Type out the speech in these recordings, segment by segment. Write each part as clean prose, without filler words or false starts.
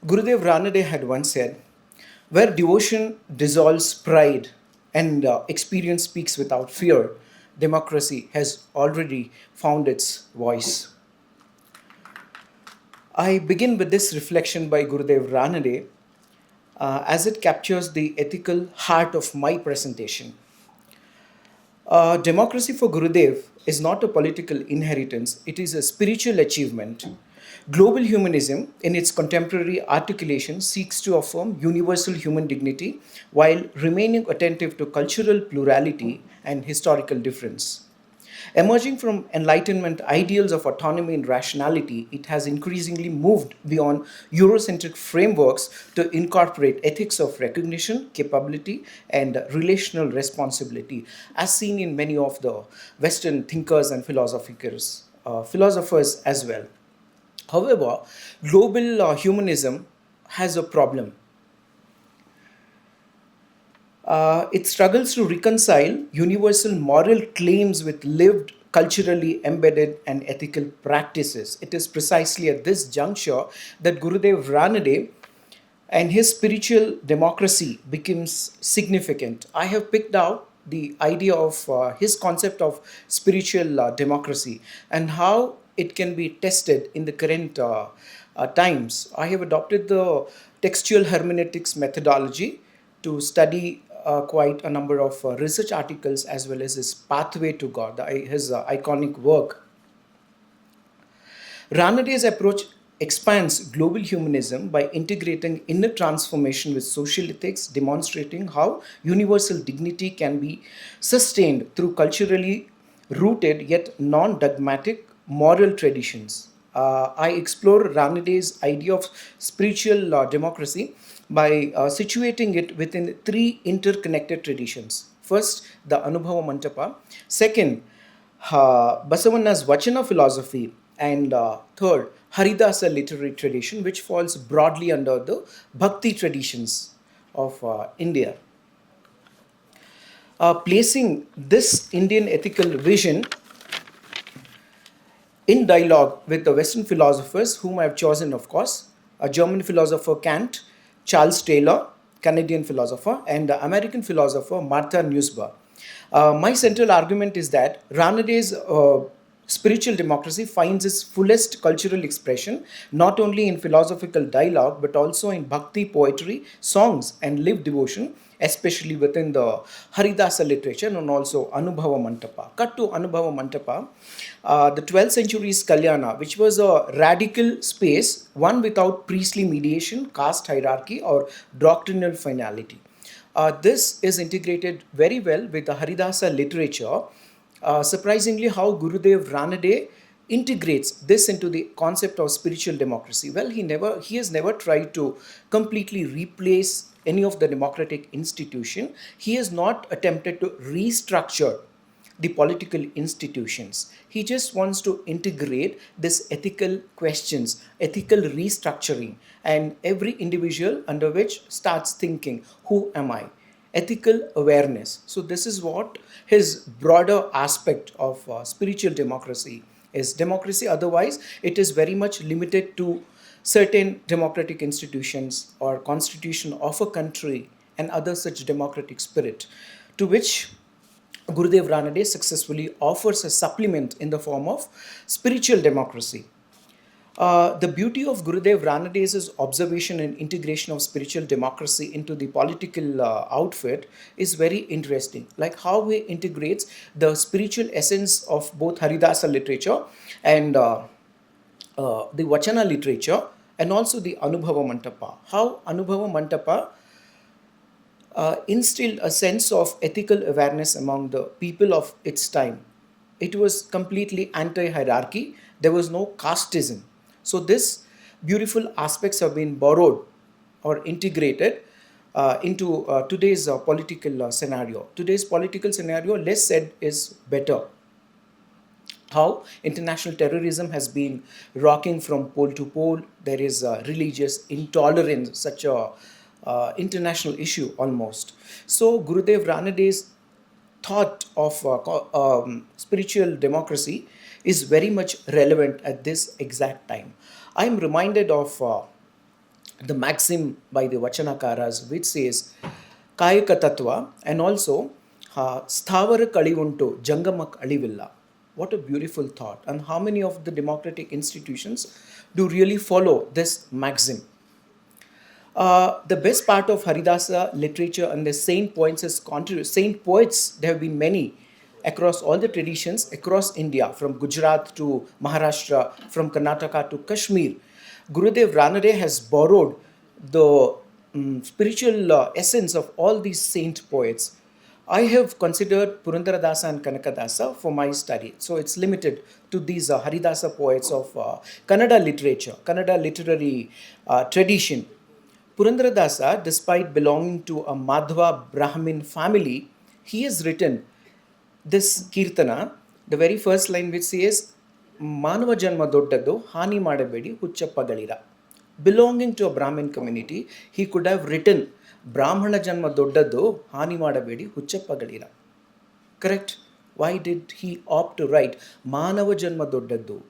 Gurudev Ranade had once said, "Where devotion dissolves pride and experience speaks without fear, democracy has already found its voice." I begin with this reflection by Gurudev Ranade as it captures the ethical heart of my presentation. Democracy for Gurudev is not a political inheritance, it is a spiritual achievement. Global humanism, in its contemporary articulation, seeks to affirm universal human dignity while remaining attentive to cultural plurality and historical difference. Emerging from Enlightenment ideals of autonomy and rationality, it has increasingly moved beyond Eurocentric frameworks to incorporate ethics of recognition, capability, and relational responsibility, as seen in many of the Western thinkers and philosophers as well. However, global humanism has a problem. It struggles to reconcile universal moral claims with lived, culturally embedded, and ethical practices. It is precisely at this juncture that Gurudev Ranade and his spiritual democracy becomes significant. I have picked out the idea of his concept of spiritual democracy and how it can be tested in the current times. I have adopted the textual hermeneutics methodology to study quite a number of research articles as well as his pathway to God, his iconic work. Ranade's approach expands global humanism by integrating inner transformation with social ethics, demonstrating how universal dignity can be sustained through culturally rooted yet non dogmatic moral traditions. I explore Ranade's idea of spiritual democracy by situating it within three interconnected traditions. First, the Anubhava Mantapa. Second, Basavanna's Vachana philosophy, and third, Haridasa literary tradition, which falls broadly under the Bhakti traditions of India. Placing this Indian ethical vision in dialogue with the Western philosophers, whom I have chosen, of course, a German philosopher Kant, Charles Taylor, Canadian philosopher, and the American philosopher Martha Nussbaum. My central argument is that Ranade's spiritual democracy finds its fullest cultural expression not only in philosophical dialogue but also in bhakti poetry, songs, and lived devotion, especially within the Haridasa literature and also Anubhava Mantapa. Cut to Anubhava Mantapa, the 12th century's Kalyana, which was a radical space, one without priestly mediation, caste hierarchy, or doctrinal finality. This is integrated very well with the Haridasa literature. Surprisingly, how Gurudev Ranade integrates this into the concept of spiritual democracy. Well, he has never tried to completely replace any of the democratic institution. He has not attempted to restructure the political institutions. He just wants to integrate this ethical questions, ethical restructuring, and every individual under which starts thinking, who am I? Ethical awareness. So this is what his broader aspect of spiritual democracy is. Democracy, otherwise, it is very much limited to certain democratic institutions or constitution of a country and other such democratic spirit, to which Gurudev Ranade successfully offers a supplement in the form of spiritual democracy. The beauty of Gurudev Ranade's observation and integration of spiritual democracy into the political outfit is very interesting. Like how he integrates the spiritual essence of both Haridasa literature and the Vachana literature and also the Anubhava Mantapa. How Anubhava Mantapa instilled a sense of ethical awareness among the people of its time. It was completely anti-hierarchy. There was no casteism. So this beautiful aspects have been borrowed or integrated into today's political scenario. Today's political scenario, less said is better. How international terrorism has been rocking from pole to pole. There is religious intolerance, such a international issue almost. So Gurudev Ranade's thought of spiritual democracy is very much relevant at this exact time. I am reminded of the maxim by the Vachanakaras, which says Kayaka Tattva and also Sthavara Kalivuntu Jangamak Alivilla. What a beautiful thought. And how many of the democratic institutions do really follow this maxim? The best part of Haridasa literature and the saint poets is saint poets, there have been many across all the traditions across India, from Gujarat to Maharashtra, from Karnataka to Kashmir. Gurudev Ranade has borrowed the spiritual essence of all these saint poets. I have considered Purandaradasa and Kanakadasa for my study. So it's limited to these Haridasa poets of Kannada literature, Kannada literary tradition. Purandaradasa, despite belonging to a Madhva Brahmin family, he has written this Kirtana, the very first line which says, Manava Janma Doddadu, Hani Madabedi, Huchappagalira. Belonging to a Brahmin community, he could have written, Brahmana Janma Doddadu, Hani Madabedi, Huchappagalira. Correct? Why did he opt to write Manava Janma Doddadu?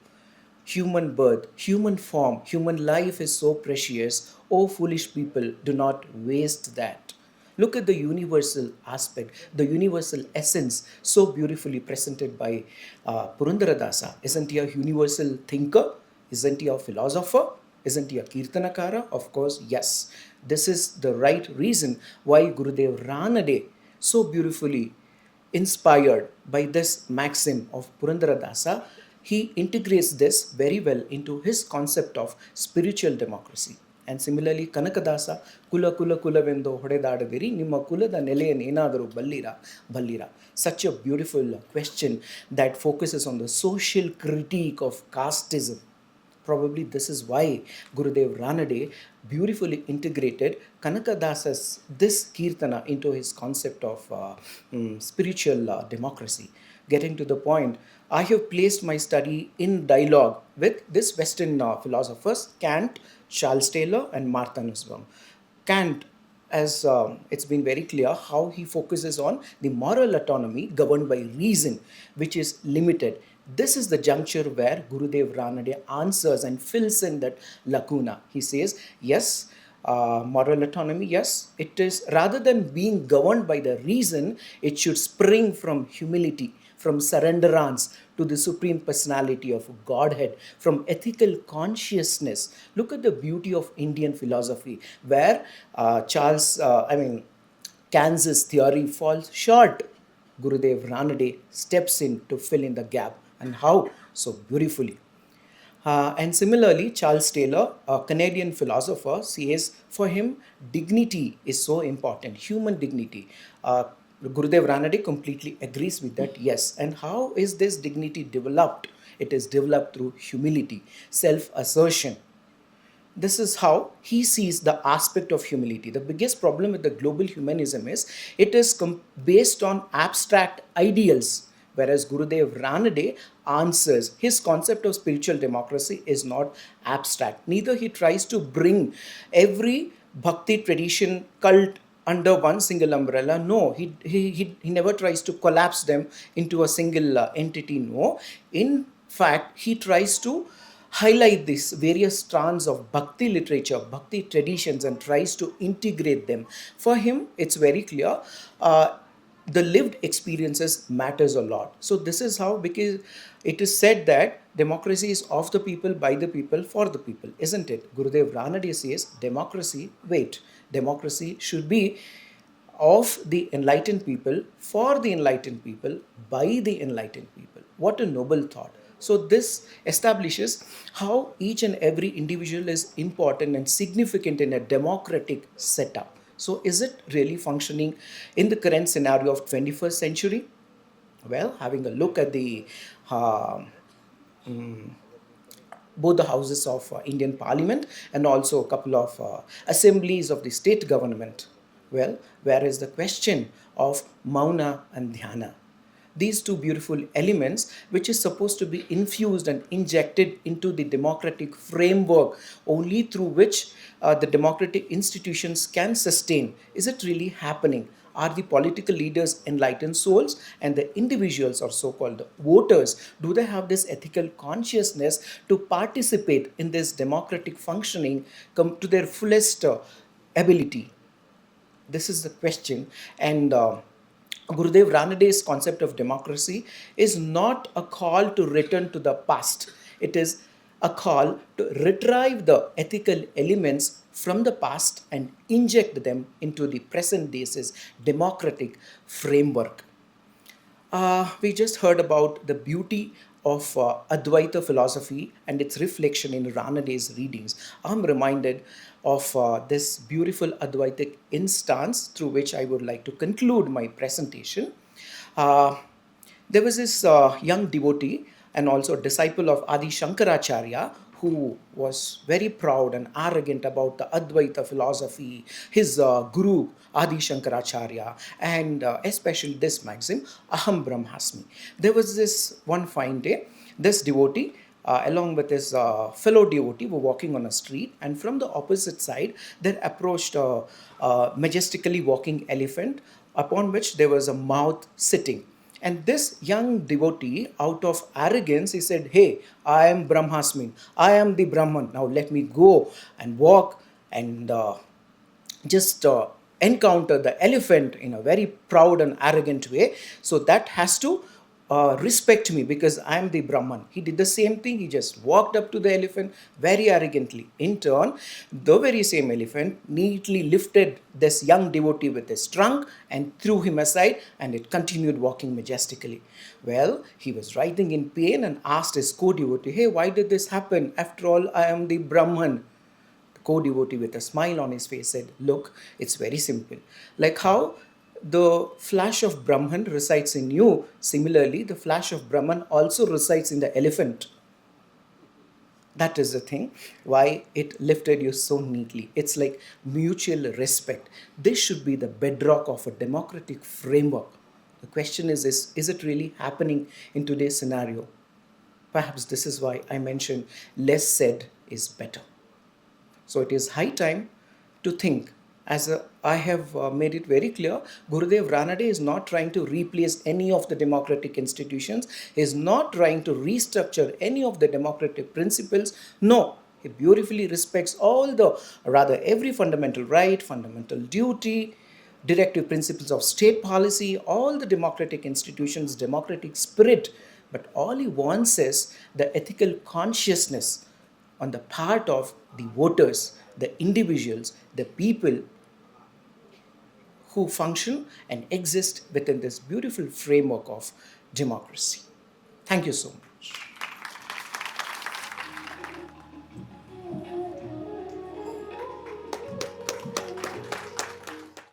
Human birth, human form, human life is so precious. Oh, foolish people, do not waste that. Look at the universal aspect, the universal essence, so beautifully presented by Purandaradasa. Isn't he a universal thinker? Isn't he a philosopher? Isn't he a Kirtanakara? Of course, yes. This is the right reason why Gurudev Ranade so beautifully inspired by this maxim of Purandaradasa, he integrates this very well into his concept of spiritual democracy. And similarly, Kanakadasa, Kula Kula Kulavendo Hodedadadiri, Nimma Kulada Neleyan Enadaru Ballira. Such a beautiful question that focuses on the social critique of casteism. Probably this is why Gurudev Ranade beautifully integrated Kanakadasa's this Kirtana into his concept of spiritual democracy. Getting to the point, I have placed my study in dialogue with this Western philosophers, Kant, Charles Taylor, and Martha Nussbaum. Kant, as it's been very clear, how he focuses on the moral autonomy governed by reason, which is limited. This is the juncture where Gurudev Ranade answers and fills in that lacuna. He says, yes, moral autonomy, yes, it is rather than being governed by the reason, it should spring from humility, from surrenderance to the supreme personality of Godhead, from ethical consciousness. Look at the beauty of Indian philosophy, where Kansas theory falls short. Gurudev Ranade steps in to fill in the gap, and how so beautifully. And similarly, Charles Taylor, a Canadian philosopher, says for him, dignity is so important, human dignity. Gurudev Ranade completely agrees with that, yes. And how is this dignity developed? It is developed through humility, self assertion. This is how he sees the aspect of humility. The biggest problem with the global humanism is it is based on abstract ideals, whereas Gurudev Ranade answers his concept of spiritual democracy is not abstract. Neither he tries to bring every bhakti tradition cult under one single umbrella. No, he never tries to collapse them into a single entity. No, in fact, he tries to highlight these various strands of bhakti literature, bhakti traditions, and tries to integrate them. For him, it's very clear. The lived experiences matters a lot. So this is how, because it is said that democracy is of the people, by the people, for the people, isn't it? Gurudev Ranade says democracy should be of the enlightened people, for the enlightened people, by the enlightened people. What a noble thought. So this establishes how each and every individual is important and significant in a democratic setup. So is it really functioning in the current scenario of 21st century? Well, having a look at the both the houses of Indian Parliament and also a couple of assemblies of the state government. Well, where is the question of Mauna and Dhyana? These two beautiful elements, which is supposed to be infused and injected into the democratic framework, only through which the democratic institutions can sustain. Is it really happening? Are the political leaders enlightened souls, and the individuals or so-called voters, do they have this ethical consciousness to participate in this democratic functioning come to their fullest ability? This is the question. And Gurudev Ranade's concept of democracy is not a call to return to the past. It is a call to retrieve the ethical elements from the past and inject them into the present day's democratic framework. We just heard about the beauty of Advaita philosophy and its reflection in Ranade's readings. I'm reminded of this beautiful Advaitic instance through which I would like to conclude my presentation. Uh, there was this young devotee and also disciple of Adi Shankaracharya who was very proud and arrogant about the Advaita philosophy, his guru Adi Shankaracharya, and especially this maxim, Aham Brahmasmi. There was this one fine day, this devotee along with his fellow devotee were walking on a street, and from the opposite side there approached a majestically walking elephant upon which there was a mouth sitting. And this young devotee, out of arrogance, he said, "Hey, I am Brahmasmin. I am the Brahman. Now let me go and walk and just encounter the elephant in a very proud and arrogant way. So that has to respect me because I am the Brahman." He did the same thing. He just walked up to the elephant very arrogantly. In turn, the very same elephant neatly lifted this young devotee with his trunk and threw him aside, and it continued walking majestically. Well, he was writhing in pain and asked his co-devotee, "Hey, why did this happen? After all, I am the Brahman." Co-devotee with a smile on his face said, "Look, it's very simple. Like how the flash of Brahman resides in you, similarly, the flash of Brahman also resides in the elephant. That is the thing why it lifted you so neatly. It's like mutual respect. This should be the bedrock of a democratic framework. The question is it really happening in today's scenario? Perhaps this is why I mentioned less said is better. So it is high time to think. I have made it very clear, Gurudev Ranade is not trying to replace any of the democratic institutions. He is not trying to restructure any of the democratic principles. No, he beautifully respects all the, rather every fundamental right, fundamental duty, directive principles of state policy, all the democratic institutions, democratic spirit. But all he wants is the ethical consciousness on the part of the voters, the individuals, the people who function and exist within this beautiful framework of democracy. Thank you so much.